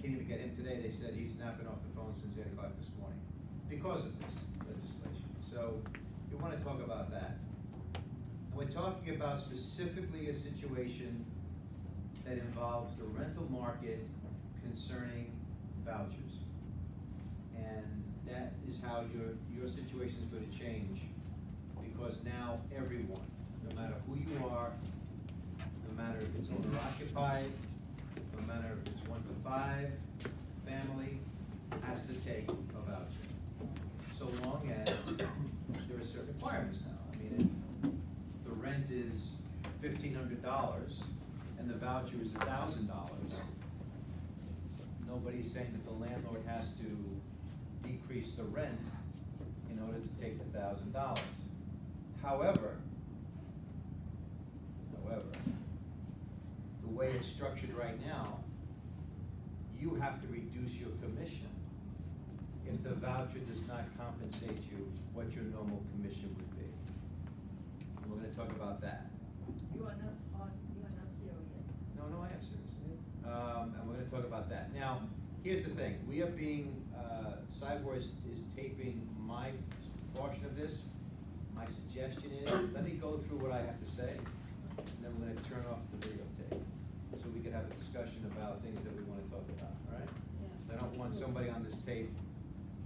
can't even get him today. They said he's not been off the phone since 8 o'clock this morning because of this legislation. So we want to talk about that. And we're talking about specifically a situation that involves the rental market concerning vouchers. And that is how your situation is going to change, because now everyone, no matter who you are, no matter if it's owner occupied, no matter if it's 1 to 5 family, has to take a voucher. So long as there are certain requirements now. I mean, if the rent is $1,500 and the voucher is $1,000, nobody's saying that the landlord has to decrease the rent in order to take the $1,000. However, the way it's structured right now, you have to reduce your commission if the voucher does not compensate you what your normal commission would be. And we're going to talk about that. You are not serious. No, I am serious. And we're going to talk about that. Now, here's the thing. We are being, Cyborg is taping my portion of this. My suggestion is, let me go through what I have to say, and then we're going to turn off the videotape, so we can have a discussion about things that we want to talk about, all right? Yeah. I don't want somebody on this tape,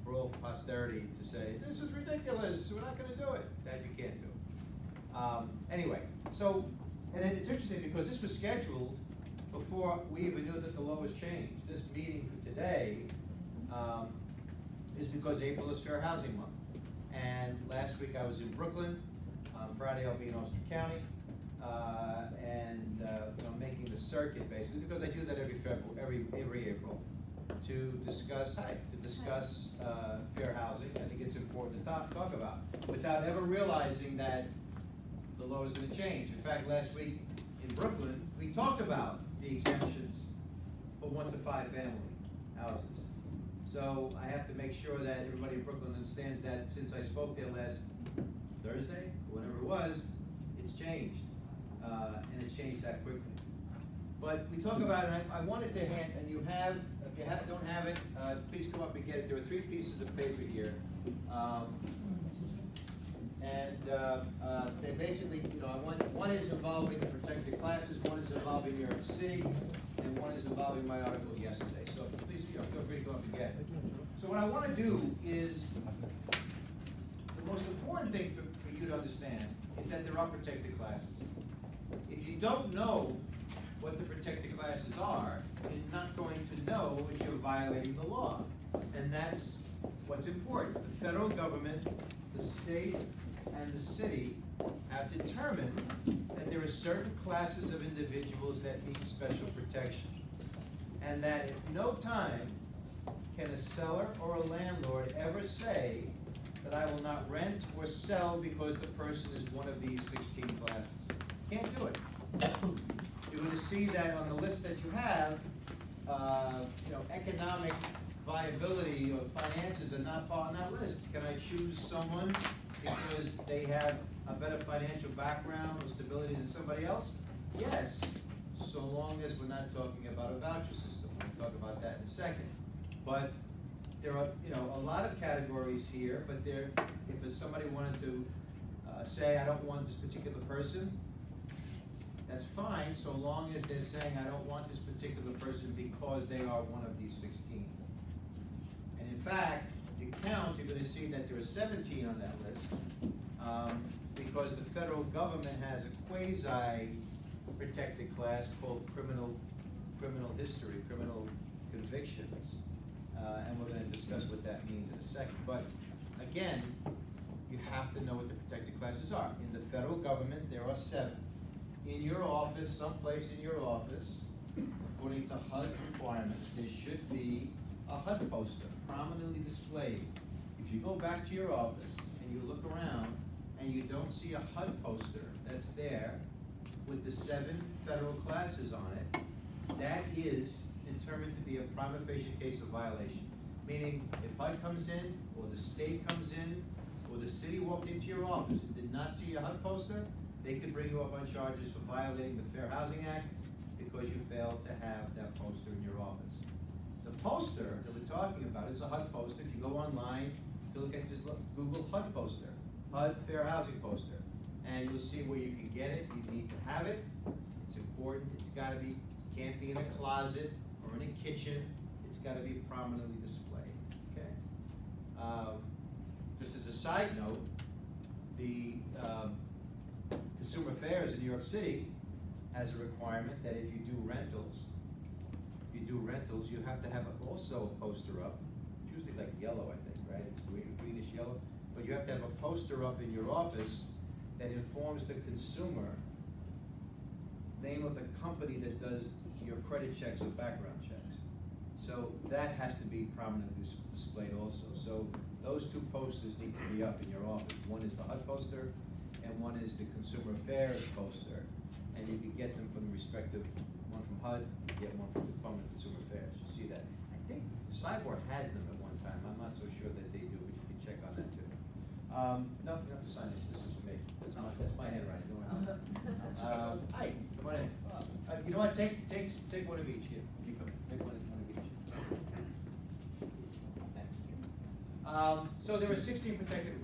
for all posterity, to say, this is ridiculous, we're not going to do it. That you can't do. Anyway, so, and it's interesting because this was scheduled before we even knew that the law was changed. This meeting for today is because April is Fair Housing Month. And last week I was in Brooklyn. Friday I'll be in Ulster County, and making the circuit basically, because I do that every April, to discuss fair housing. I think it's important to talk about, without ever realizing that the law is going to change. In fact, last week in Brooklyn, we talked about the exemptions for 1 to 5 family houses. So I have to make sure that everybody in Brooklyn understands that since I spoke there last Thursday, or whenever it was, it's changed, and it changed that quickly. But we talk about it, I wanted to hand, and you have, if you don't have it, please come up and get it. There are 3 pieces of paper here. They basically, one is involving the protected classes, one is involving New York City, and one is involving my article yesterday. So please, feel free to go up and get it. So what I want to do is, the most important thing for you to understand is that there are protected classes. If you don't know what the protected classes are, you're not going to know if you're violating the law. And that's what's important. The federal government, the state, and the city have determined that there are certain classes of individuals that need special protection. And that at no time can a seller or a landlord ever say that I will not rent or sell because the person is one of these 16 classes. Can't do it. You're going to see that on the list that you have, economic viability or finances are not part of that list. Can I choose someone because they have a better financial background or stability than somebody else? Yes, so long as we're not talking about a voucher system. We'll talk about that in a second. But there are, a lot of categories here, but if somebody wanted to say, I don't want this particular person, that's fine, so long as they're saying, I don't want this particular person because they are one of these 16. And in fact, if you count, you're going to see that there are 17 on that list, because the federal government has a quasi-protected class called criminal history, criminal convictions, and we're going to discuss what that means in a second. But again, you have to know what the protected classes are. In the federal government, there are 7. In your office, someplace in your office, according to HUD requirements, there should be a HUD poster prominently displayed. If you go back to your office and you look around and you don't see a HUD poster that's there with the 7 federal classes on it, that is determined to be a prima facie case of violation. Meaning, if HUD comes in, or the state comes in, or the city walked into your office and did not see a HUD poster, they could bring you up on charges for violating the Fair Housing Act because you failed to have that poster in your office. The poster that we're talking about is a HUD poster. If you go online, you look at, just look, Google HUD poster, HUD Fair Housing poster, and you'll see where you can get it. You need to have it. It's important. It's got to be, can't be in a closet or in a kitchen. It's got to be prominently displayed. Okay. Just as a side note, the Consumer Affairs in New York City has a requirement that if you do rentals, you have to have also a poster up. It's usually like yellow, I think, right? It's greenish yellow. But you have to have a poster up in your office that informs the consumer name of the company that does your credit checks or background checks. So that has to be prominently displayed also. So those two posters need to be up in your office. One is the HUD poster, and one is the Consumer Affairs poster. And you can get them from the respective, one from HUD, you get one from the Department of Consumer Affairs. You see that? I think Cyborg had them at one time. I'm not so sure that they do, but you can check on that too. No, you don't have to sign it. This is for me. That's my handwriting. Don't worry. Hi, come on in. You know what? Take one of each here. You come in. Take one of each. Thanks. So there are 16 protected,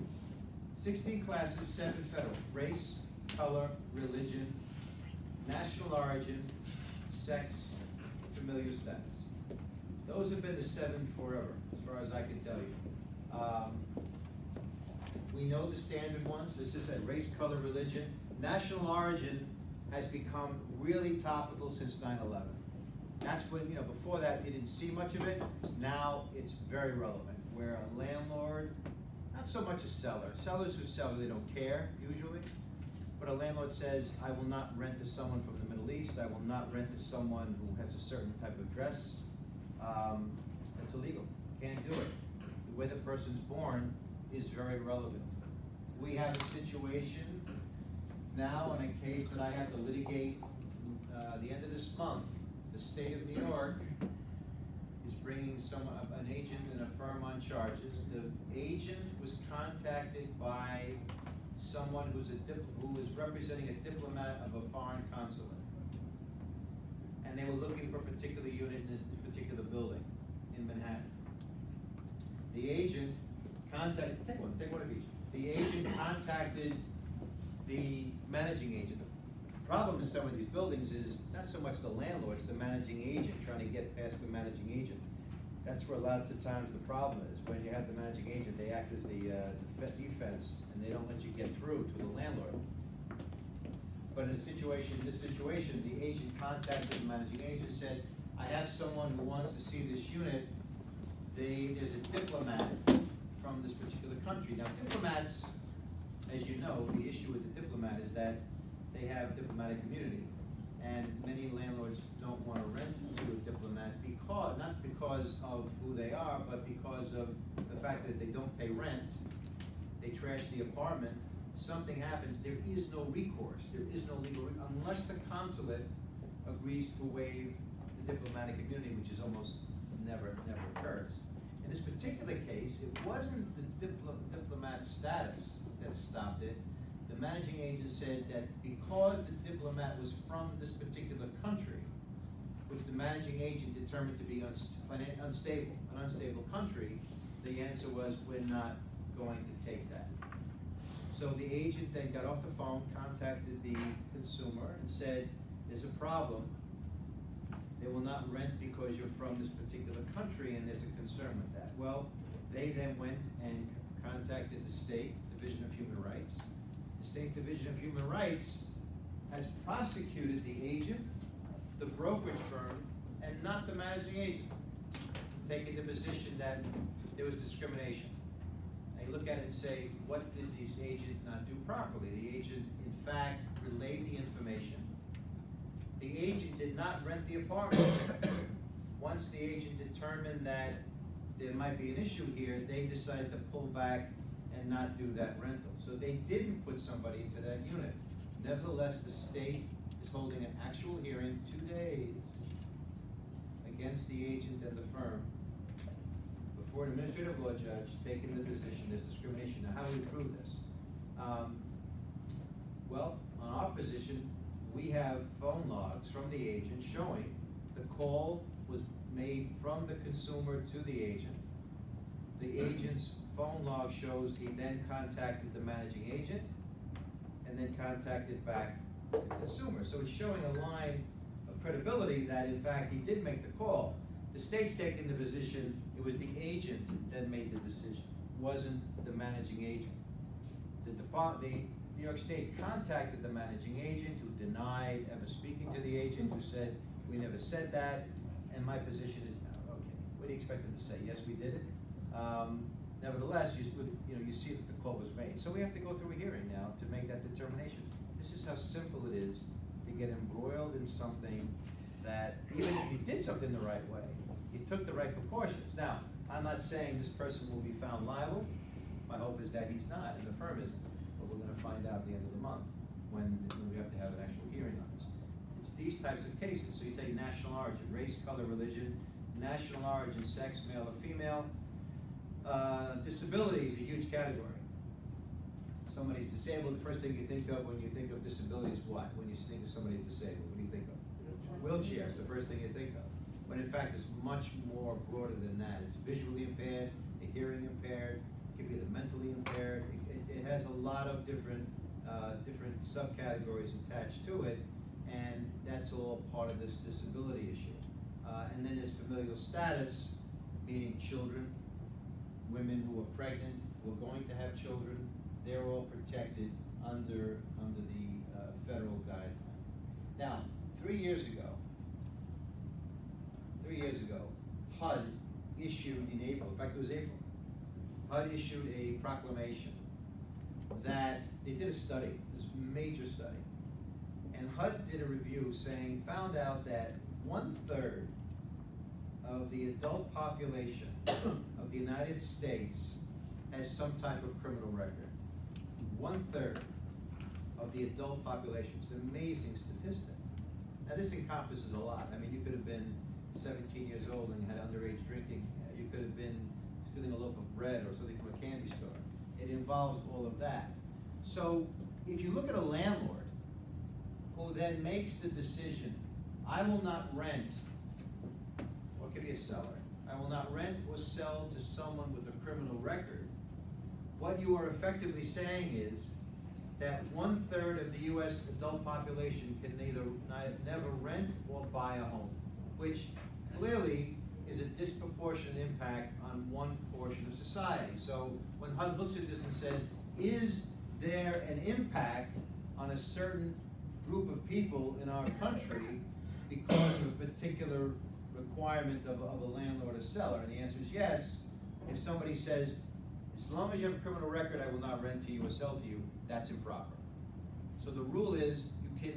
16 classes, 7 federal: race, color, religion, national origin, sex, familial status. Those have been the 7 forever, as far as I can tell you. We know the standard ones. This is a race, color, religion. National origin has become really topical since 9/11. That's when, before that you didn't see much of it. Now it's very relevant. Where a landlord, not so much a seller. Sellers who sell really don't care, usually. But a landlord says, I will not rent to someone from the Middle East. I will not rent to someone who has a certain type of dress. It's illegal. Can't do it. The way the person's born is very relevant. We have a situation now in a case that I have to litigate the end of this month. The state of New York is bringing an agent and a firm on charges. The agent was contacted by someone who is representing a diplomat of a foreign consulate. And they were looking for a particular unit in this particular building in Manhattan. The agent contacted, take one of each. The agent contacted the managing agent. The problem in some of these buildings is not so much the landlord, it's the managing agent trying to get past the managing agent. That's where a lot of the times the problem is. When you have the managing agent, they act as the defense, and they don't let you get through to the landlord. But in this situation, the agent contacted the managing agent, said, I have someone who wants to see this unit. There's a diplomat from this particular country. Now, diplomats, as you know, the issue with the diplomat is that they have diplomatic immunity. And many landlords don't want to rent to a diplomat not because of who they are, but because of the fact that they don't pay rent, they trash the apartment, something happens, there is no recourse, there is no legal, unless the consulate agrees to waive the diplomatic immunity, which is almost never occurs. In this particular case, it wasn't the diplomat status that stopped it. The managing agent said that because the diplomat was from this particular country, which the managing agent determined to be unstable, an unstable country, the answer was, we're not going to take that. So the agent then got off the phone, contacted the consumer and said, there's a problem. They will not rent because you're from this particular country, and there's a concern with that. Well, they then went and contacted the State Division of Human Rights. The State Division of Human Rights has prosecuted the agent, the brokerage firm, and not the managing agent, taking the position that there was discrimination. They look at it and say, what did this agent not do properly? The agent, in fact, relayed the information. The agent did not rent the apartment. Once the agent determined that there might be an issue here, they decided to pull back and not do that rental. So they didn't put somebody into that unit. Nevertheless, the state is holding an actual hearing 2 days against the agent and the firm before an administrative law judge taking the position there's discrimination. Now, how do we prove this? Well, on our position, we have phone logs from the agent showing the call was made from the consumer to the agent. The agent's phone log shows he then contacted the managing agent and then contacted back the consumer. So it's showing a line of credibility that in fact he did make the call. The state's taking the position it was the agent that made the decision, wasn't the managing agent. The New York State contacted the managing agent who denied ever speaking to the agent, who said, we never said that, and my position is, okay, what do you expect them to say? Yes, we did it. Nevertheless, you see that the call was made. So we have to go through a hearing now to make that determination. This is how simple it is to get embroiled in something that, even if you did something the right way, you took the right precautions. Now, I'm not saying this person will be found liable. My hope is that he's not, and the firm isn't. But we're gonna find out at the end of the month when we have to have an actual hearing on this. It's these types of cases. So you take national origin, race, color, religion, national origin, sex, male or female. Disability is a huge category. Somebody's disabled, the first thing you think of when you think of disability is what? When you think of somebody's disabled, what do you think of? Wheelchair is the first thing you think of. When in fact it's much more broader than that. It's visually impaired, the hearing impaired, it can be the mentally impaired. It has a lot of different subcategories attached to it, and that's all part of this disability issue. And then there's familial status, meaning children, women who are pregnant, who are going to have children. They're all protected under the federal guideline. Now, 3 years ago, HUD issued in April, in fact it was April, HUD issued a proclamation that they did a study, this major study, and HUD did a review found out that 1/3 of the adult population of the United States has some type of criminal record. 1/3 of the adult population. It's an amazing statistic. Now this encompasses a lot. I mean, you could have been 17 years old and had underage drinking. You could have been stealing a loaf of bread or something from a candy store. It involves all of that. So if you look at a landlord who then makes the decision, I will not rent, or it could be a seller, I will not rent or sell to someone with a criminal record, what you are effectively saying is that 1/3 of the US adult population can never rent or buy a home, which clearly is a disproportionate impact on one portion of society. So when HUD looks at this and says, is there an impact on a certain group of people in our country because of a particular requirement of a landlord or seller? And the answer is yes. If somebody says, as long as you have a criminal record, I will not rent to you or sell to you, that's improper. So the rule is you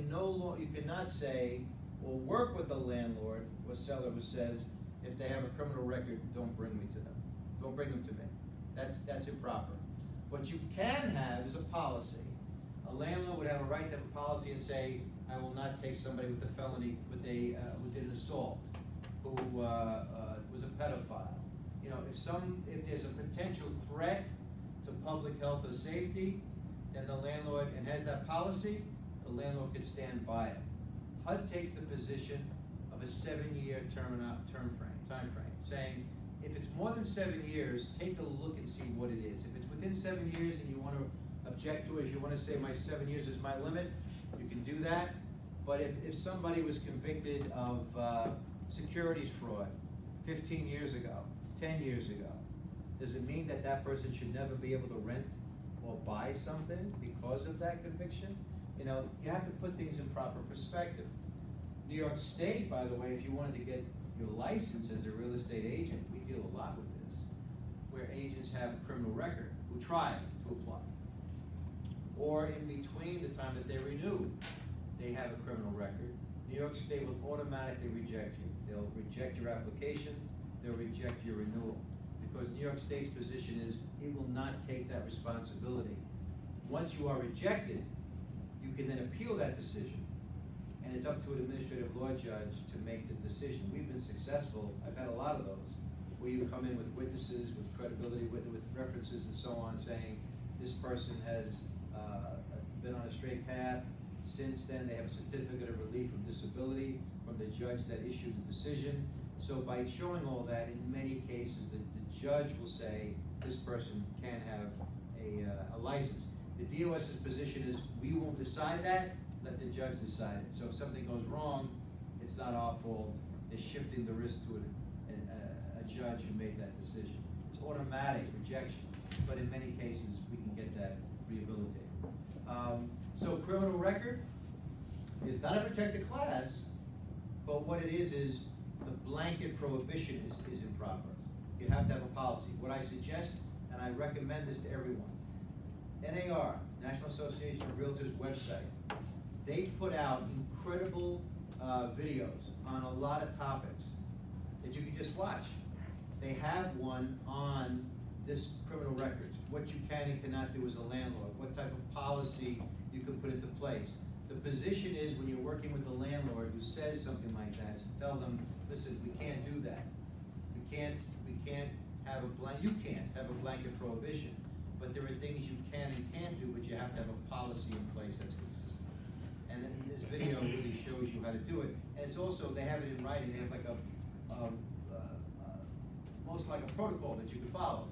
cannot say or work with a landlord or seller who says, if they have a criminal record, don't bring me to them. Don't bring them to me. That's improper. What you can have is a policy. A landlord would have a right to have a policy and say, I will not take somebody with a felony, who did an assault, who was a pedophile. You know, if there's a potential threat to public health or safety, then the landlord, and has that policy, the landlord could stand by it. HUD takes the position of a 7-year time frame, saying, if it's more than 7 years, take a look and see what it is. If it's within 7 years and you want to object to it, if you want to say my 7 years is my limit, you can do that. But if somebody was convicted of securities fraud 15 years ago, 10 years ago, does it mean that that person should never be able to rent or buy something because of that conviction? You know, you have to put things in proper perspective. New York State, by the way, if you wanted to get your license as a real estate agent, we deal a lot with this, where agents have a criminal record who try to apply. Or in between the time that they renew, they have a criminal record. New York State will automatically reject you. They'll reject your application, they'll reject your renewal. Because New York State's position is it will not take that responsibility. Once you are rejected, you can then appeal that decision. And it's up to an administrative law judge to make the decision. We've been successful, I've had a lot of those, where you come in with witnesses, with credibility, with references and so on, saying this person has been on a straight path. Since then, they have a certificate of relief from disability from the judge that issued the decision. So by showing all that, in many cases, the judge will say, this person can have a license. The DOS's position is, we won't decide that, let the judge decide it. So if something goes wrong, it's not our fault, they're shifting the risk to a judge who made that decision. It's automatic rejection, but in many cases, we can get that rehabilitated. So criminal record is not a protected class, but what it is the blanket prohibition is improper. You have to have a policy. What I suggest, and I recommend this to everyone, NAR, National Association of Realtors website, they put out incredible videos on a lot of topics that you can just watch. They have one on this criminal records, what you can and cannot do as a landlord, what type of policy you can put into place. The position is, when you're working with the landlord who says something like that, is to tell them, listen, we can't do that. We can't have you can't have a blanket prohibition, but there are things you can and can't do, but you have to have a policy in place that's consistent. And then this video really shows you how to do it. And it's also, they have it in writing, they have like most like a protocol that you can follow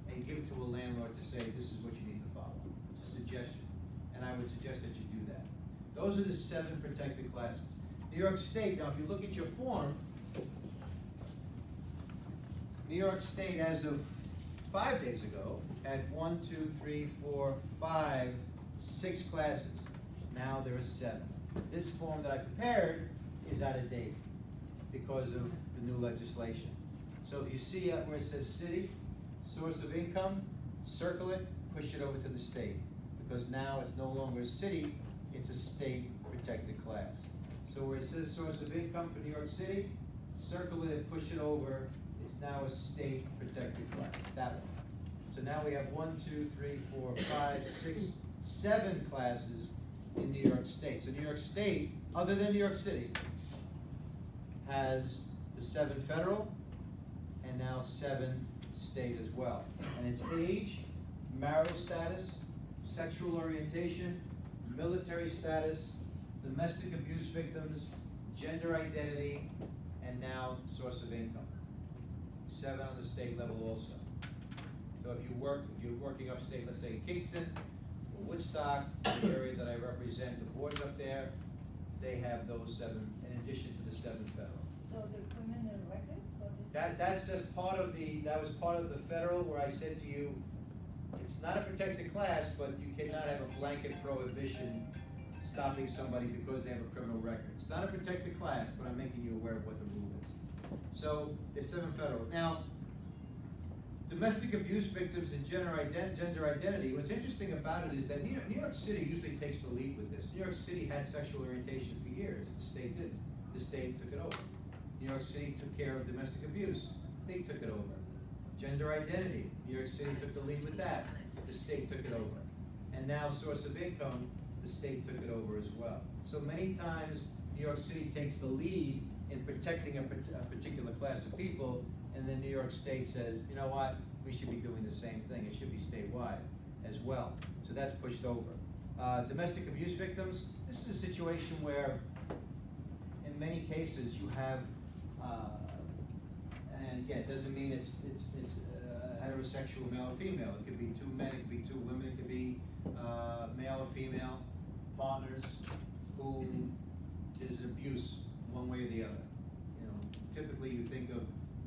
and give it to a landlord to say, this is what you need to follow. It's a suggestion, and I would suggest that you do that. Those are the 7 protected classes. New York State, now if you look at your form, New York State, as of 5 days ago, had 6 classes. Now there are 7. This form that I prepared is out of date because of the new legislation. So if you see where it says city, source of income, circle it, push it over to the state. Because now it's no longer a city, it's a state protected class. So where it says source of income for New York City, circle it and push it over, it's now a state protected class, that one. So now we have 7 classes in New York State. So New York State, other than New York City, has the 7 federal and now 7 state as well. And it's age, marital status, sexual orientation, military status, domestic abuse victims, gender identity, and now source of income. 7 on the state level also. So if you're working upstate, let's say in Kingston, or Woodstock, the area that I represent, the boards up there, they have those 7, in addition to the 7 federal. So the criminal record for this? That's just part of that was part of the federal, where I said to you, it's not a protected class, but you cannot have a blanket prohibition stopping somebody because they have a criminal record. It's not a protected class, but I'm making you aware of what the rule is. So there's 7 federal. Now, domestic abuse victims and gender identity, what's interesting about it is that New York City usually takes the lead with this. New York City had sexual orientation for years. The state didn't. The state took it over. New York City took care of domestic abuse. They took it over. Gender identity, New York City took the lead with that. The state took it over. And now source of income, the state took it over as well. So many times, New York City takes the lead in protecting a particular class of people, and then New York State says, you know what, we should be doing the same thing. It should be statewide as well. So that's pushed over. Domestic abuse victims, this is a situation where, in many cases, you have, and again, it doesn't mean it's heterosexual male or female. It could be 2 men, it could be 2 women, it could be male or female partners who there's abuse one way or the other. You know, typically you think of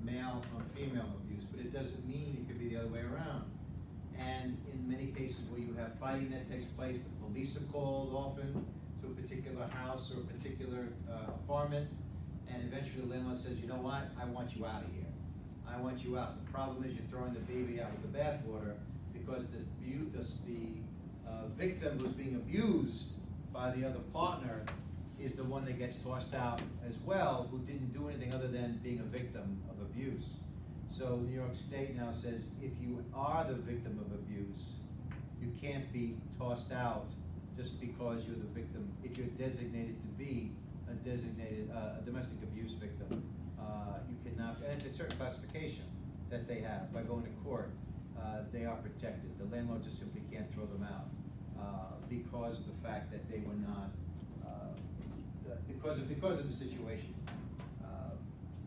male or female abuse, but it doesn't mean it could be the other way around. And in many cases where you have fighting that takes place, the police are called often to a particular house or a particular apartment, and eventually the landlord says, you know what, I want you out of here. I want you out. The problem is you're throwing the baby out with the bathwater, because the victim who's being abused by the other partner is the one that gets tossed out as well, who didn't do anything other than being a victim of abuse. So New York State now says, if you are the victim of abuse, you can't be tossed out just because you're the victim. If you're designated to be a domestic abuse victim, you cannot, and it's a certain classification that they have by going to court. They are protected. The landlord just simply can't throw them out because of the fact that they were not, because of the situation.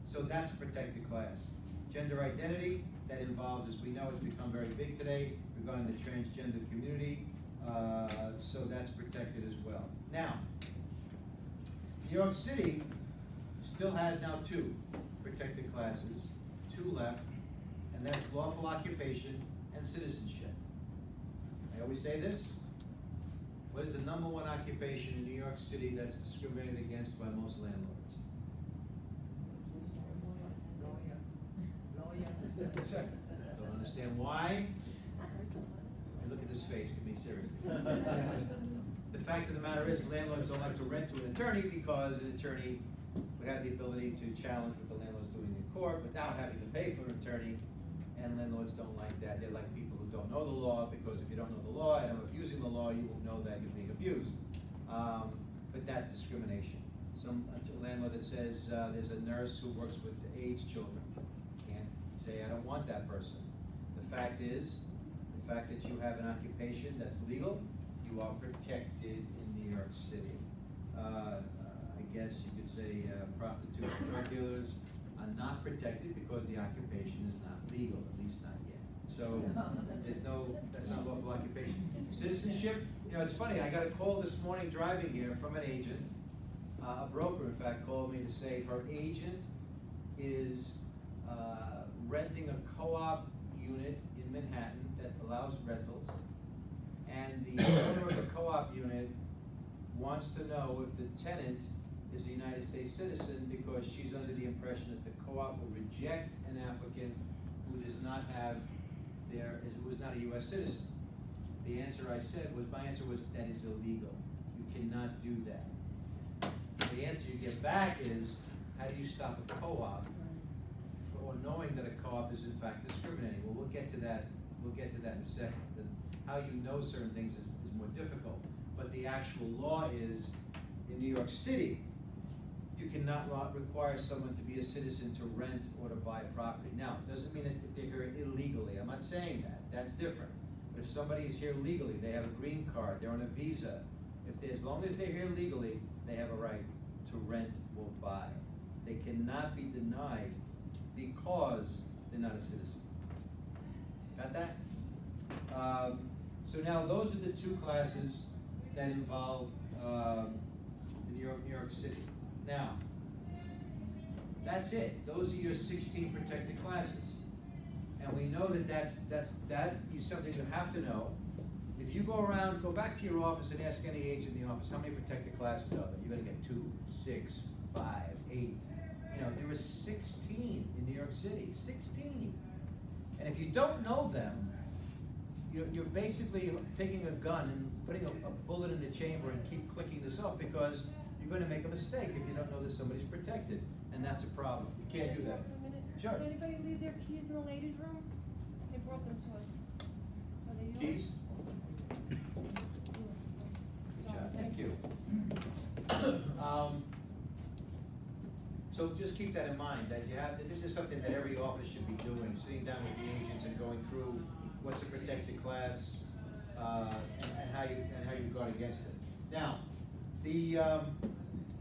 So that's a protected class. Gender identity, that involves, as we know, it's become very big today regarding the transgender community, so that's protected as well. Now, New York City still has now 2 protected classes, 2 left, and that's lawful occupation and citizenship. I always say this, what is the #1 occupation in New York City that's discriminated against by most landlords? Don't understand why? And look at this face, give me seriously. The fact of the matter is, landlords don't like to rent to an attorney because an attorney would have the ability to challenge what the landlord's doing in court without having to pay for an attorney, and landlords don't like that. They like people who don't know the law, because if you don't know the law and are abusing the law, you will know that you're being abused. But that's discrimination. A landlord that says there's a nurse who works with AIDS children can't say, I don't want that person. The fact is, the fact that you have an occupation that's legal, you are protected in New York City. I guess you could say prostitutes and drug dealers are not protected because the occupation is not legal, at least not yet. So that's not lawful occupation. Citizenship, it's funny, I got a call this morning driving here from an agent, a broker in fact called me to say her agent is renting a co-op unit in Manhattan that allows rentals, and the owner of the co-op unit wants to know if the tenant is a United States citizen, because she's under the impression that the co-op will reject an applicant who does not have who is not a U.S. citizen. The answer my answer was, that is illegal. You cannot do that. The answer you get back is, how do you stop a co-op for knowing that a co-op is in fact discriminating? Well, we'll get to that in a second. How you know certain things is more difficult. But the actual law is, in New York City, you cannot require someone to be a citizen to rent or to buy property. Now, it doesn't mean that if they're here illegally. I'm not saying that. That's different. But if somebody is here legally, they have a green card, they're on a visa, as long as they're here legally, they have a right to rent or buy. They cannot be denied because they're not a citizen. Got that? So now those are the 2 classes that involve New York City. Now, that's it. Those are your 16 protected classes. And we know that that is something you have to know. If you go back to your office and ask any agent in the office, how many protected classes are there? You're gonna get 2, 6, 5, 8. There are 16 in New York City, 16. And if you don't know them, you're basically taking a gun and putting a bullet in the chamber and keep clicking this off, because you're going to make a mistake if you don't know that somebody's protected, and that's a problem. You can't do that. Sure. Did anybody leave their keys in the ladies' room? They brought them to us. Are they yours? Keys? Good job, thank you. So just keep that in mind, that this is something that every office should be doing, sitting down with the agents and going through what's a protected class, and how you guard against it. Now,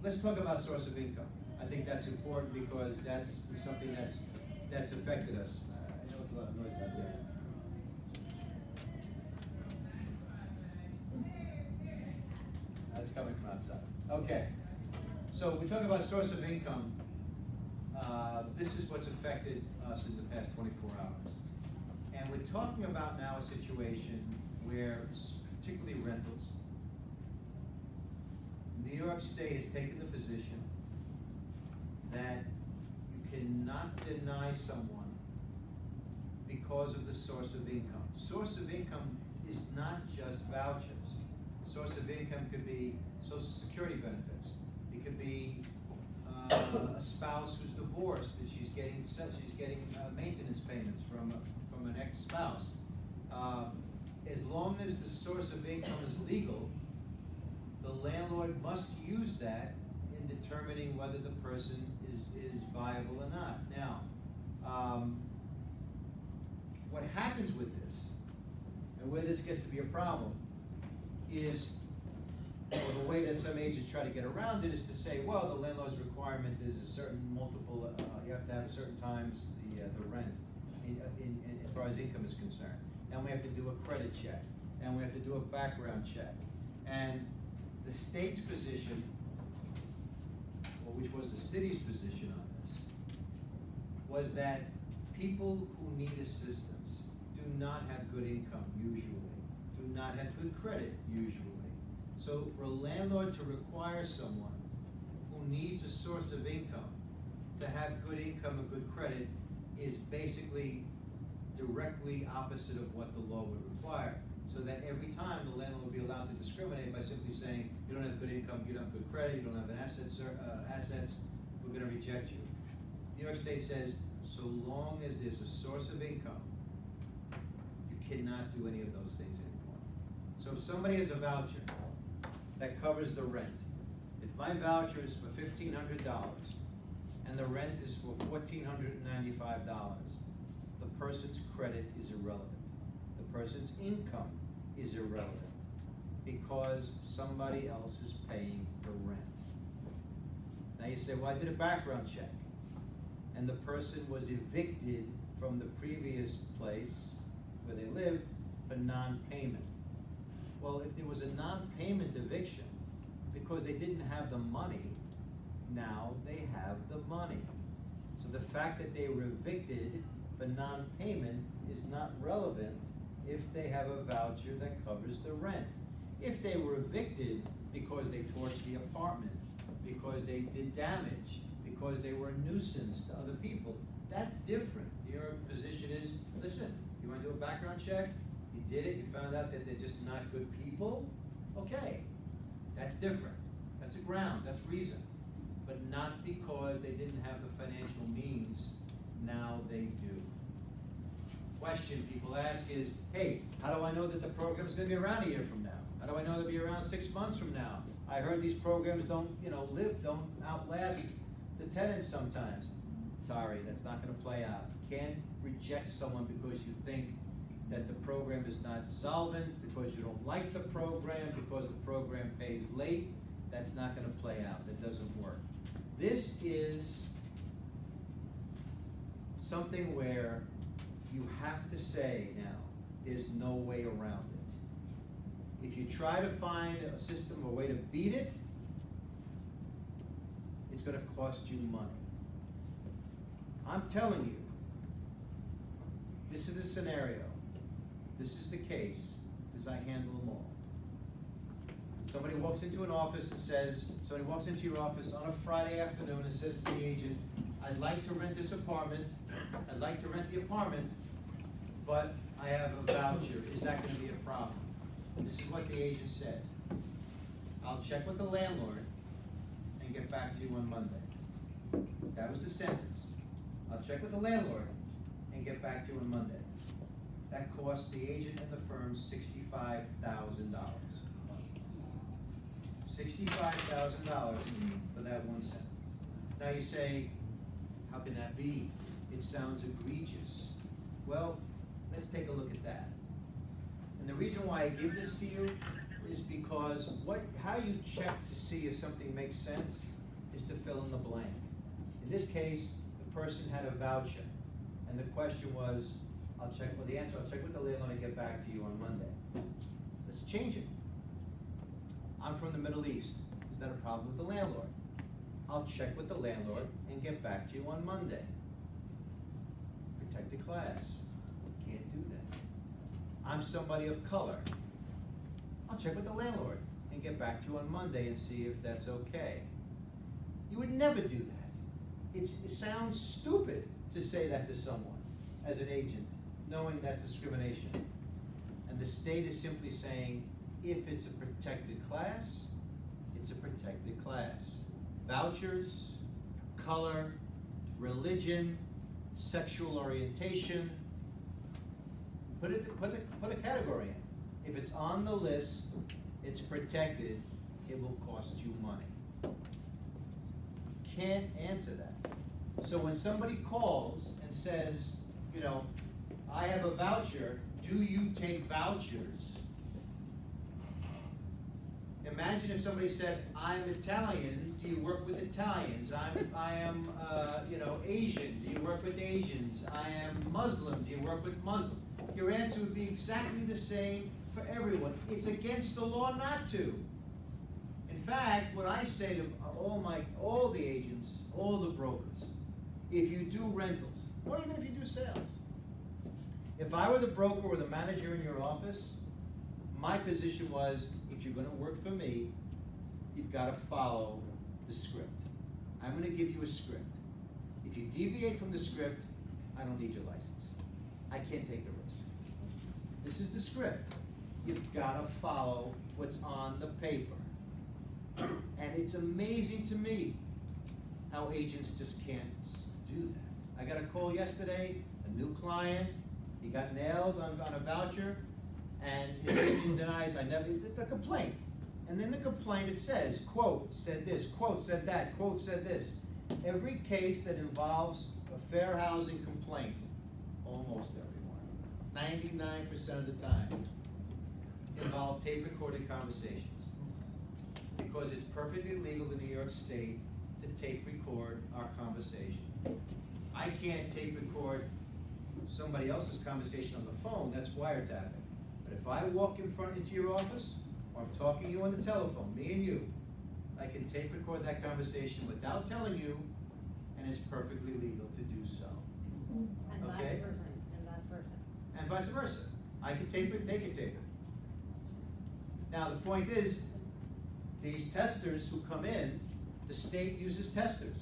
let's talk about source of income. I think that's important because that's something that's affected us. I know it's a lot of noise out there. That's coming from outside. Okay, so we talk about source of income. This is what's affected us in the past 24 hours. And we're talking about now a situation where, particularly rentals, New York State has taken the position that you cannot deny someone because of the source of income. Source of income is not just vouchers. Source of income could be Social Security benefits. It could be a spouse who's divorced and she's getting maintenance payments from an ex-spouse. As long as the source of income is legal, the landlord must use that in determining whether the person is viable or not. Now, what happens with this, and where this gets to be a problem, is Well, the way that some agents try to get around it is to say, well, the landlord's requirement is a certain multiple, you have to have certain times the rent as far as income is concerned. And we have to do a credit check, and we have to do a background check. And the state's position, or which was the city's position on this, was that people who need assistance do not have good income usually, do not have good credit usually. So for a landlord to require someone who needs a source of income to have good income and good credit is basically directly opposite of what the law would require. So that every time the landlord would be allowed to discriminate by simply saying, you don't have good income, you don't have good credit, you don't have an assets, we're gonna reject you. New York State says, so long as there's a source of income, you cannot do any of those things anymore. So if somebody has a voucher that covers the rent, if my voucher is for $1,500 and the rent is for $1,495, the person's credit is irrelevant. The person's income is irrelevant because somebody else is paying the rent. Now you say, well, I did a background check and the person was evicted from the previous place where they live for non-payment. Well, if there was a non-payment eviction because they didn't have the money, now they have the money. So the fact that they were evicted for non-payment is not relevant if they have a voucher that covers the rent. If they were evicted because they torched the apartment, because they did damage, because they were a nuisance to other people, that's different. Your position is, listen, you want to do a background check? You did it, you found out that they're just not good people? Okay, that's different. That's a ground, that's reason. But not because they didn't have the financial means, now they do. Question people ask is, hey, how do I know that the program's gonna be around a year from now? How do I know they'll be around 6 months from now? I heard these programs don't outlast the tenants sometimes. Sorry, that's not gonna play out. You can't reject someone because you think that the program is not solvent, because you don't like the program, because the program pays late. That's not gonna play out, that doesn't work. This is something where you have to say now, there's no way around it. If you try to find a system or way to beat it, it's gonna cost you money. I'm telling you, this is the scenario, this is the case, because I handle them all. Somebody walks into an office and says, somebody walks into your office on a Friday afternoon and says to the agent, I'd like to rent this apartment, I'd like to rent the apartment, but I have a voucher, is that gonna be a problem? This is what the agent says. I'll check with the landlord and get back to you on Monday. That was the sentence. I'll check with the landlord and get back to you on Monday. That cost the agent and the firm $65,000. $65,000 for that one sentence. Now you say, how can that be? It sounds egregious. Well, let's take a look at that. And the reason why I give this to you is because how you check to see if something makes sense is to fill in the blank. In this case, the person had a voucher, and the question was, I'll check with the landlord and get back to you on Monday. Let's change it. I'm from the Middle East. Is that a problem with the landlord? I'll check with the landlord and get back to you on Monday. Protected class. Can't do that. I'm somebody of color. I'll check with the landlord and get back to you on Monday and see if that's okay. You would never do that. It sounds stupid to say that to someone as an agent, knowing that's discrimination. And the state is simply saying, if it's a protected class, it's a protected class. Vouchers, color, religion, sexual orientation, put a category in. If it's on the list, it's protected, it will cost you money. Can't answer that. So when somebody calls and says, I have a voucher, do you take vouchers? Imagine if somebody said, I'm Italian, do you work with Italians? I am, Asian, do you work with Asians? I am Muslim, do you work with Muslim? Your answer would be exactly the same for everyone. It's against the law not to. In fact, what I say to all the agents, all the brokers, if you do rentals, or even if you do sales, if I were the broker or the manager in your office, my position was, if you're gonna work for me, you've gotta follow the script. I'm gonna give you a script. If you deviate from the script, I don't need your license. I can't take the risk. This is the script. You've gotta follow what's on the paper. And it's amazing to me how agents just can't do that. I got a call yesterday, a new client, he got nailed on a voucher, and his agent denies, the complaint. And in the complaint it says, quote, said this, quote, said that, quote, said this. Every case that involves a fair housing complaint, almost everyone, 99% of the time, involve tape recorded conversations. Because it's perfectly legal in New York State to tape record our conversation. I can't tape record somebody else's conversation on the phone, that's wiretapping. But if I walk into your office, or I'm talking to you on the telephone, me and you, I can tape record that conversation without telling you, and it's perfectly legal to do so. And vice Okay? versa, and vice versa. And vice versa. I can tape it, they can tape it. Now, the point is, these testers who come in, the state uses testers.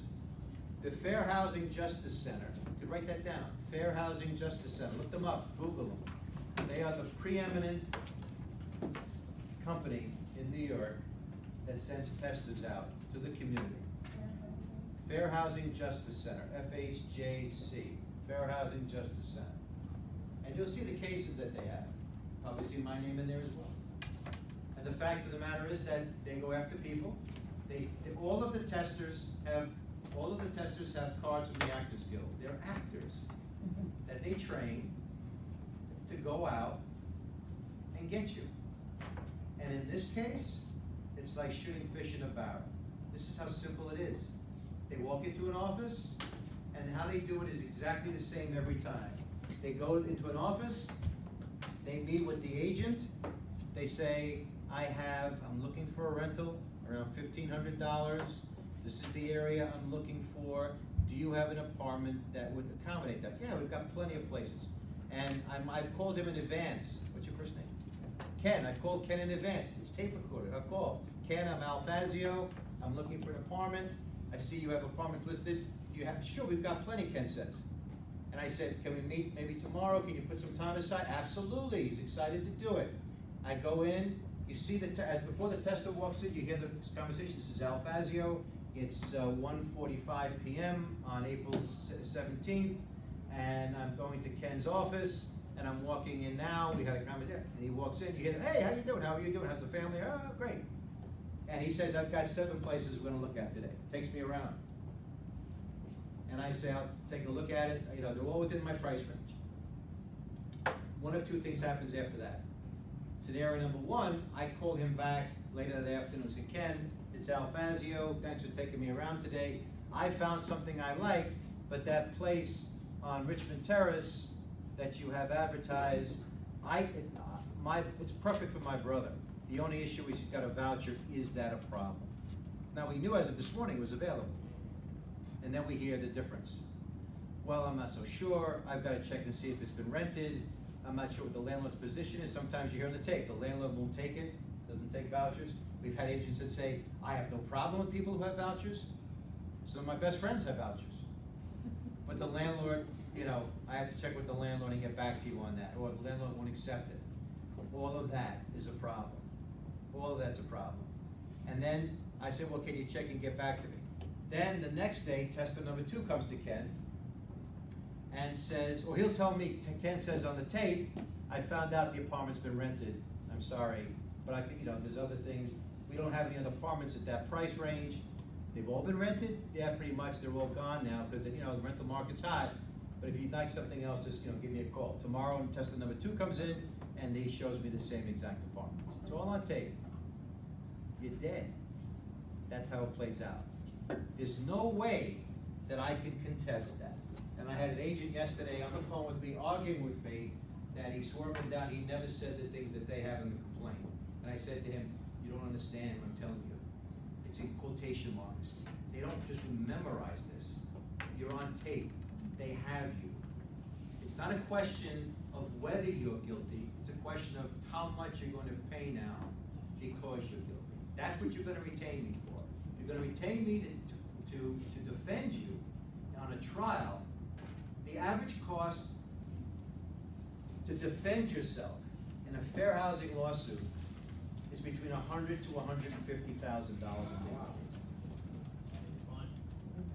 The Fair Housing Justice Center, you could write that down, Fair Housing Justice Center, look them up, Google them. They are the preeminent company in New York that sends testers out to the community. Fair Housing Justice Center, FHJC, Fair Housing Justice Center. And you'll see the cases that they have. Probably see my name in there as well. And the fact of the matter is that they go after people. All of the testers have cards from the Actors Guild. They're actors that they train to go out and get you. And in this case, it's like shooting fish in a barrel. This is how simple it is. They walk into an office, and how they do it is exactly the same every time. They go into an office, they meet with the agent, they say, I'm looking for a rental, around $1,500. This is the area I'm looking for. Do you have an apartment that would accommodate that? Yeah, we've got plenty of places. And I've called him in advance. What's your first name? Ken. I called Ken in advance. It's tape recorded. I called. Ken, I'm Al Fazio. I'm looking for an apartment. I see you have apartments listed. Do you have? Sure, we've got plenty, Ken says. And I said, can we meet maybe tomorrow? Can you put some time aside? Absolutely. He's excited to do it. I go in. You see before the tester walks in, you hear the conversation. This is Al Fazio. It's 1:45 p.m. on April 17th, and I'm going to Ken's office, and I'm walking in now. We had a conversation, and he walks in. You hear, hey, how you doing? How are you doing? How's the family? Oh, great. And he says, I've got 7 places we're going to look at today. Takes me around. And I say, I'll take a look at it. They're all within my price range. One of two things happens after that. Scenario number 1, I call him back later that afternoon and say, Ken, it's Al Fazio, thanks for taking me around today. I found something I like, but that place on Richmond Terrace that you have advertised, it's perfect for my brother. The only issue is he's got a voucher. Is that a problem? Now, we knew as of this morning it was available. And then we hear the difference. Well, I'm not so sure. I've got to check and see if it's been rented. I'm not sure what the landlord's position is. Sometimes you hear on the tape, the landlord won't take it, doesn't take vouchers. We've had agents that say, I have no problem with people who have vouchers. Some of my best friends have vouchers. But the landlord, I have to check with the landlord and get back to you on that, or the landlord won't accept it. All of that is a problem. All of that's a problem. And then I said, well, can you check and get back to me? Then the next day, tester number 2 comes to Ken and says, or he'll tell me, Ken says on the tape, I found out the apartment's been rented. I'm sorry, but there's other things. We don't have any other apartments at that price range. They've all been rented? Yeah, pretty much. They're all gone now because the rental market's hot. But if you'd like something else, just give me a call. Tomorrow, tester number 2 comes in and he shows me the same exact apartments. It's all on tape. you're dead. That's how it plays out. There's no way that I can contest that. And I had an agent yesterday on the phone with me, arguing with me, that he swore up and down, he never said the things that they have in the complaint. And I said to him, you don't understand what I'm telling you. It's in quotation marks. They don't just memorize this. You're on tape. They have you. It's not a question of whether you're guilty, it's a question of how much you're going to pay now because you're guilty. That's what you're gonna retain me for. You're gonna retain me to defend you on a trial. The average cost to defend yourself in a fair housing lawsuit is between $100,000 to $150,000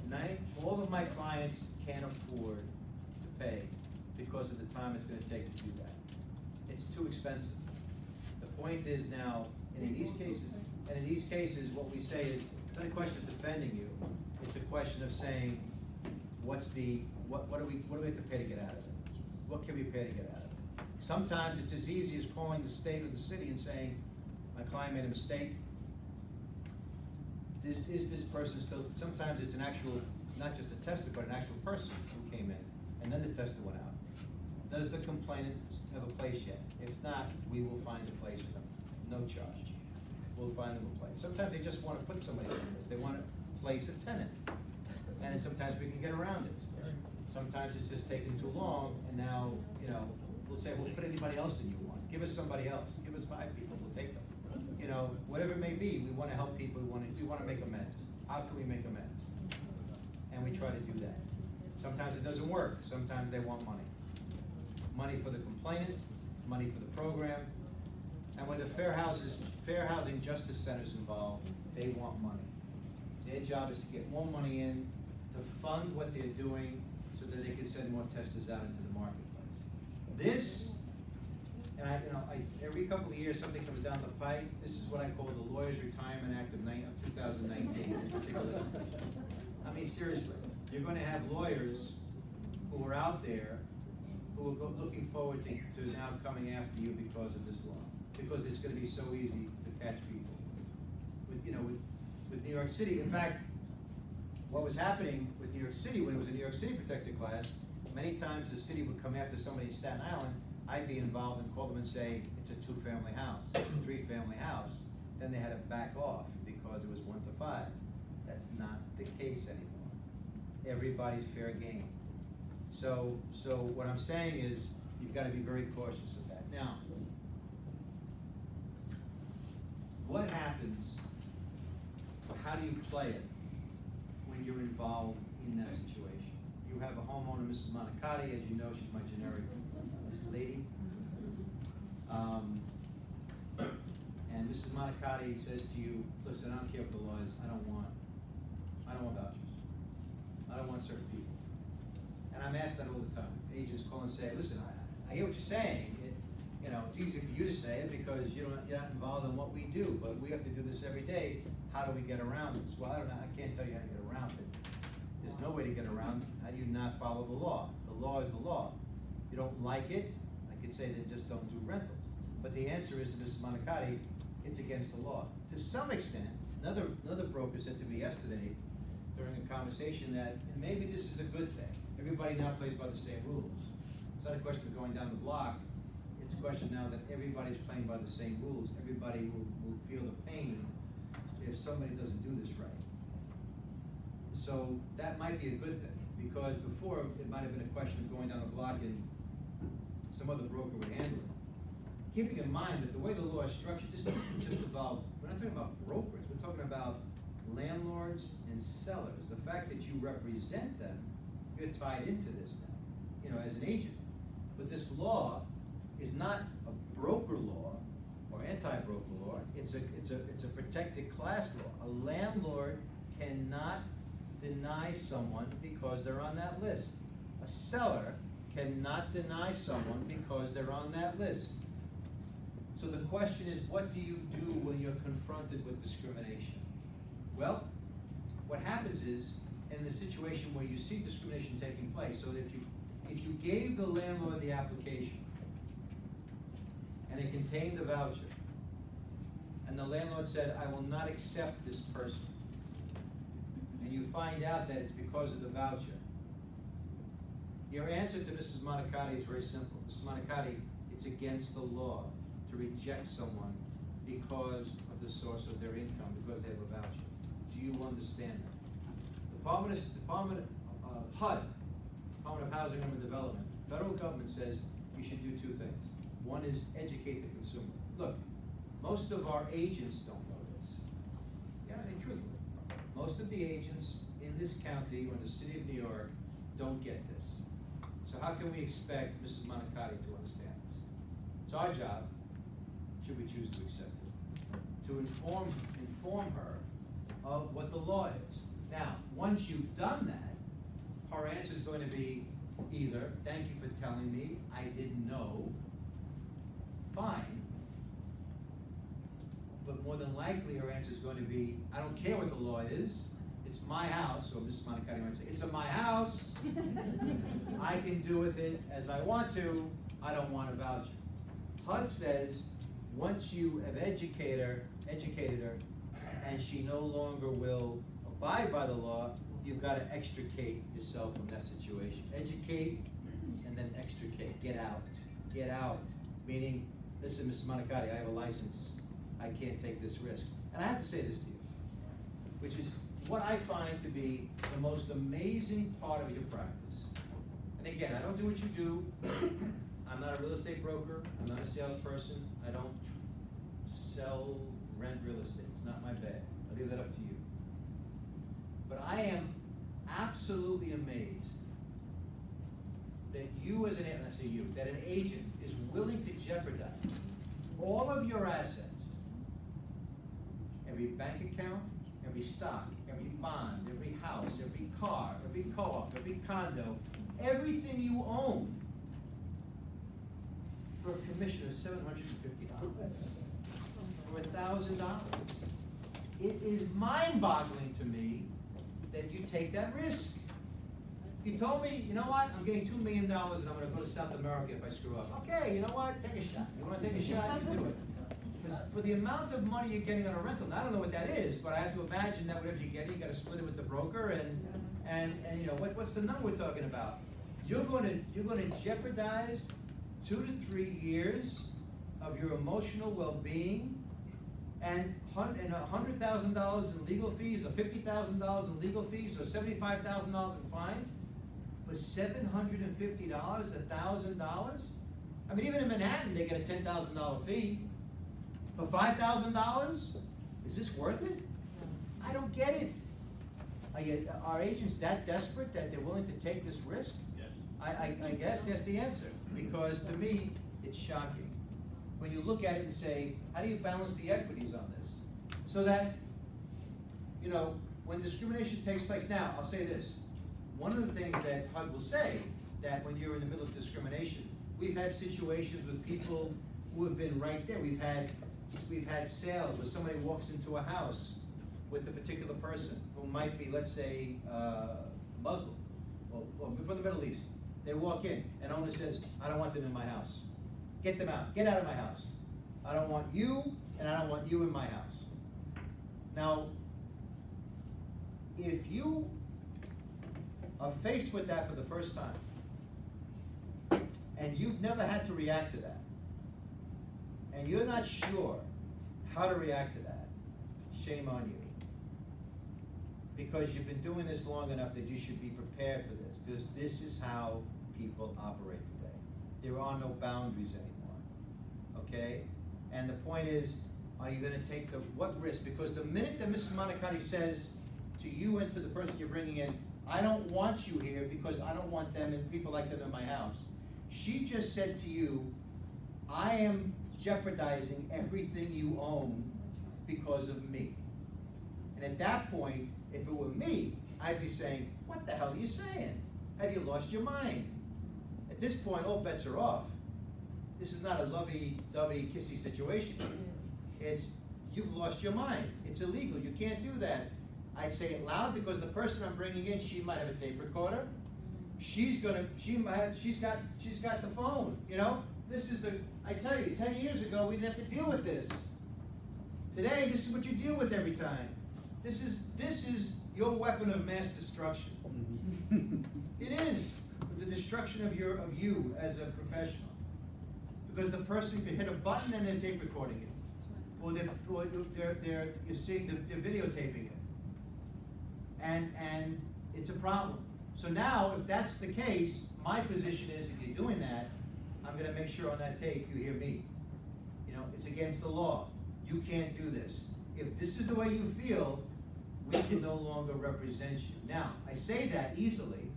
a day. All of my clients can't afford to pay because of the time it's gonna take to do that. It's too expensive. The point is now, and in these cases, what we say is, it's not a question of defending you, it's a question of saying, what do we have to pay to get out of it? What can we pay to get out of it? Sometimes it's as easy as calling the state or the city and saying, my client made a mistake. Is this person still, sometimes it's an actual, not just a tester, but an actual person who came in, and then the tester went out. Does the complainant have a place yet? If not, we will find a place for them, no charge. We'll find them a place. Sometimes they just want to put somebody in this, they want to place a tenant, and then sometimes we can get around it. Sometimes it's just taking too long, and now, we'll say, we'll put anybody else in you want. Give us somebody else, give us 5 people, we'll take them. Whatever it may be, we want to help people, we want to make amends. How can we make amends? And we try to do that. Sometimes it doesn't work, sometimes they want money. Money for the complainant, money for the program, and when the Fair Housing Justice Center's involved, they want money. Their job is to get more money in, to fund what they're doing, so that they can send more testers out into the marketplace. This, and every couple of years, something comes down the pipe. This is what I call the Lawyers Retirement Act of 2019. I mean, seriously, you're going to have lawyers who are out there who are looking forward to now coming after you because of this law, because it's going to be so easy to catch people. With New York City, in fact, what was happening with New York City, when it was a New York City protected class, many times the city would come after somebody in Staten Island, I'd be involved and call them and say, it's a 2-family house, it's a 3-family house. Then they had to back off because it was 1 to 5. That's not the case anymore. Everybody's fair game. So what I'm saying is, you've got to be very cautious of that. Now, what happens, how do you play it when you're involved in that situation? You have a homeowner, Mrs. Monicati, as you know, she's my generic lady. And Mrs. Monicati says to you, listen, I don't care what the law is, I don't want vouchers. I don't want certain people. And I'm asked that all the time. Agents call and say, listen, I hear what you're saying. It's easy for you to say it because you're not involved in what we do, but we have to do this every day. How do we get around this? Well, I don't know, I can't tell you how to get around it. There's no way to get around it. How do you not follow the law? The law is the law. You don't like it, I could say then just don't do rentals. But the answer is to Mrs. Monicati, it's against the law. To some extent, another broker said to me yesterday during a conversation that maybe this is a good thing. Everybody now plays by the same rules. It's not a question of going down the block. It's a question now that everybody's playing by the same rules. Everybody will feel the pain if somebody doesn't do this right. So that might be a good thing, because before it might have been a question of going down the block and some other broker would handle it. Keeping in mind that the way the law is structured, this isn't just about, we're not talking about brokers, we're talking about landlords and sellers. The fact that you represent them, you're tied into this now, as an agent. But this law is not a broker law or anti-broker law, it's a protected class law. A landlord cannot deny someone because they're on that list. A seller cannot deny someone because they're on that list. So the question is, what do you do when you're confronted with discrimination? Well, what happens is, in the situation where you see discrimination taking place, so that if you gave the landlord the application and it contained the voucher, and the landlord said, I will not accept this person, and you find out that it's because of the voucher, your answer to Mrs. Monicati is very simple. Mrs. Monicati, it's against the law to reject someone because of the source of their income, because they have a voucher. Do you understand that? Department HUD, Department of Housing and Urban Development, federal government says you should do two things. One is educate the consumer. Look, most of our agents don't know this. Yeah, I mean, truthfully, most of the agents in this county or in the city of New York don't get this. So how can we expect Mrs. Monicati to understand this? It's our job, should we choose to accept it, to inform her of what the law is. Now, once you've done that, her answer is going to be either, thank you for telling me, I didn't know, fine. But more than likely, her answer is going to be, I don't care what the law is, it's my house, or Mrs. Monicati might say, it's my house, I can do with it as I want to, I don't want a voucher. HUD says, once you have educated her, and she no longer will abide by the law, you've got to extricate yourself from that situation. Educate, and then extricate, get out. Meaning, listen, Mrs. Monicati, I have a license, I can't take this risk. And I have to say this to you, which is what I find to be the most amazing part of your practice. And again, I don't do what you do. I'm not a real estate broker. I'm not a salesperson. I don't sell, rent real estate. It's not my bag. I'll leave that up to you. But I am absolutely amazed that you as an agent, I say you, that an agent is willing to jeopardize all of your assets, every bank account, every stock, every bond, every house, every car, every co-op, every condo, everything you own, for a commission of $750 or $1,000. It is mind-boggling to me that you take that risk. You told me, you know what, I'm getting $2 million and I'm gonna go to South America if I screw up. Okay, you know what, take a shot. You wanna take a shot, you do it. Because for the amount of money you're getting on a rental, now, I don't know what that is, but I have to imagine that whatever you get, you gotta split it with the broker and you know, what's the number we're talking about? You're gonna jeopardize 2 to 3 years of your emotional well-being and $100,000 in legal fees, or $50,000 in legal fees, or $75,000 in fines for $750, $1,000? I mean, even in Manhattan, they get a $10,000 fee. For $5,000? Is this worth it? I don't get it. Are agents that desperate that they're willing to take this risk? Yes. I guess that's the answer, because to me, it's shocking. When you look at it and say, how do you balance the equities on this? So that, you know, when discrimination takes place, now, I'll say this. One of the things that HUD will say, that when you're in the middle of discrimination, we've had situations with people who have been right there. We've had sales where somebody walks into a house with a particular person who might be, let's say, Muslim, or from the Middle East. They walk in, and owner says, I don't want them in my house. Get them out. Get out of my house. I don't want you, and I don't want you in my house. Now, if you are faced with that for the first time, and you've never had to react to that, and you're not sure how to react to that, shame on you. Because you've been doing this long enough that you should be prepared for this. Because this is how people operate today. There are no boundaries anymore, okay? And the point is, are you gonna take what risk? Because the minute that Mrs. Monicati says to you and to the person you're bringing in, I don't want you here because I don't want them and people like them in my house. She just said to you, I am jeopardizing everything you own because of me. And at that point, if it were me, I'd be saying, what the hell are you saying? Have you lost your mind? At this point, all bets are off. This is not a lovey-dovey, kissy situation. It's, you've lost your mind. It's illegal, you can't do that. I'd say it loud because the person I'm bringing in, she might have a tape recorder. She's got the phone, you know? This is I tell you, 10 years ago, we didn't have to deal with this. Today, this is what you deal with every time. This is your weapon of mass destruction. It is the destruction of you as a professional. Because the person can hit a button and they're tape recording it. Or you're seeing they're videotaping it. And it's a problem. So now, if that's the case, my position is, if you're doing that, I'm gonna make sure on that tape you hear me. You know, it's against the law. You can't do this. If this is the way you feel, we can no longer represent you. Now, I say that easily.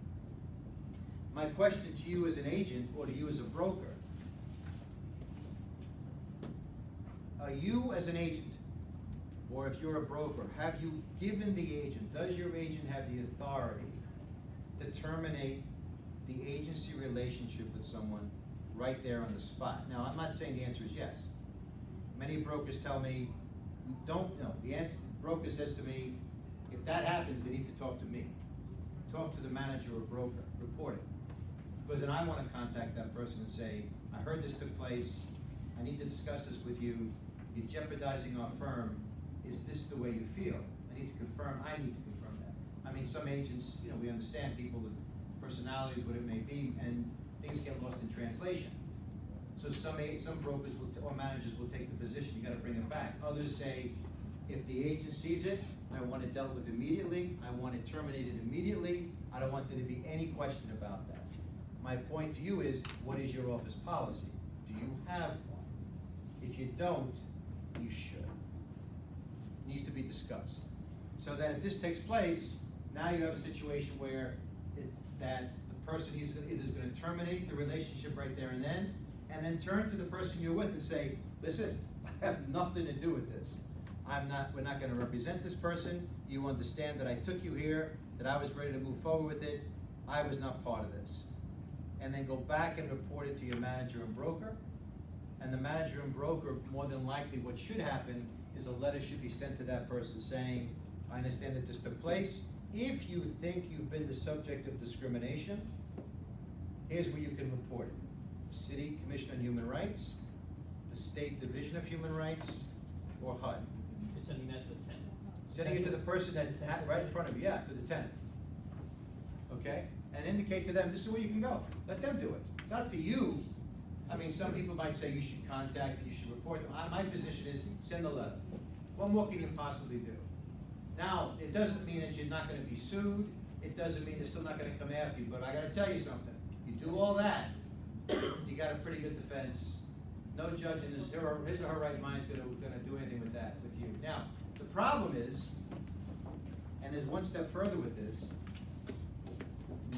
My question to you as an agent or to you as a broker, are you as an agent, or if you're a broker, have you given the agent, does your agent have the authority to terminate the agency relationship with someone right there on the spot? Now, I'm not saying the answer is yes. Many brokers tell me, we don't know. The broker says to me, if that happens, they need to talk to me. Talk to the manager or broker, report it. Because then I want to contact that person and say, I heard this took place, I need to discuss this with you, you're jeopardizing our firm, is this the way you feel? I need to confirm that. I mean, some agents, you know, we understand people with personalities, what it may be, and things get lost in translation. So some brokers or managers will take the position, you gotta bring it back. Others say, if the agent sees it, I want it dealt with immediately, I want it terminated immediately, I don't want there to be any question about that. My point to you is, what is your office policy? Do you have one? If you don't, you should. It needs to be discussed. So that if this takes place, now you have a situation where that the person is going to terminate the relationship right there and then turn to the person you're with and say, listen, I have nothing to do with this. We're not going to represent this person. You understand that I took you here, that I was ready to move forward with it. I was not part of this. And then go back and report it to your manager and broker. And the manager and broker, more than likely what should happen is a letter should be sent to that person saying, I understand that this took place. If you think you've been the subject of discrimination, here's where you can report it. The City Commission on Human Rights, the State Division of Human Rights, or HUD. You're sending that to the tenant? Sending it to the person that right in front of you, yeah, to the tenant. Okay? And indicate to them, this is where you can go. Let them do it. It's not up to you. I mean, some people might say you should contact and you should report them. My position is send a letter. What more can you possibly do? Now, it doesn't mean that you're not going to be sued. It doesn't mean they're still not going to come after you. But I got to tell you something. You do all that, you got a pretty good defense. No judge in his or her right mind is going to do anything with that with you. Now, the problem is, and there's one step further with this.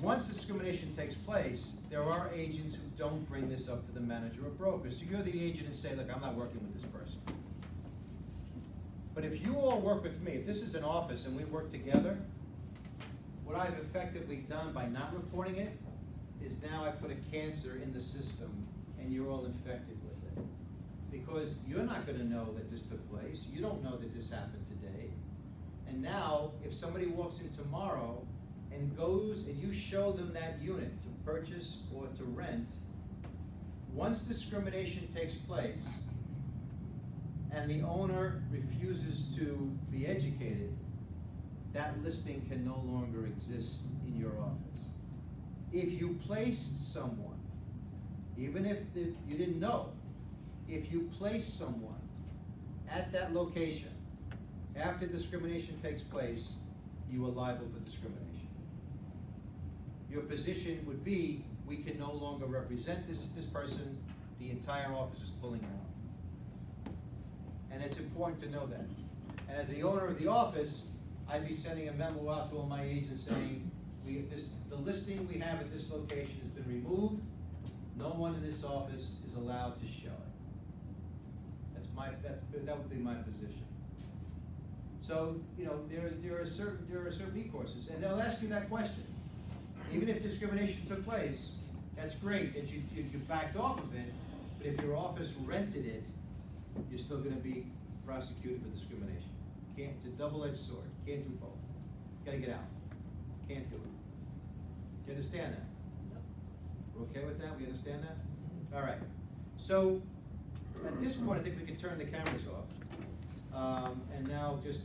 Once discrimination takes place, there are agents who don't bring this up to the manager or broker. So you're the agent and say, look, I'm not working with this person. But if you all work with me, if this is an office and we work together, what I've effectively done by not reporting it is now I put a cancer in the system and you're all infected with it. Because you're not gonna know that this took place. You don't know that this happened today. And now, if somebody walks in tomorrow and goes and you show them that unit to purchase or to rent, once discrimination takes place and the owner refuses to be educated, that listing can no longer exist in your office. If you place someone, even if you didn't know, if you place someone at that location after discrimination takes place, you are liable for discrimination. Your position would be, we can no longer represent this person, the entire office is pulling out. And it's important to know that. And as the owner of the office, I'd be sending a memo out to all my agents saying, the listing we have at this location has been removed, no one in this office is allowed to show it. That would be my position. So, you know, there are certain recourses, and they'll ask you that question. Even if discrimination took place, that's great that you backed off of it, but if your office rented it, you're still going to be prosecuted for discrimination. It's a double-edged sword. Can't do both. Gotta get out. Can't do it. Do you understand that? We're okay with that? We understand that? All right. So, at this point, I think we can turn the cameras off. And now just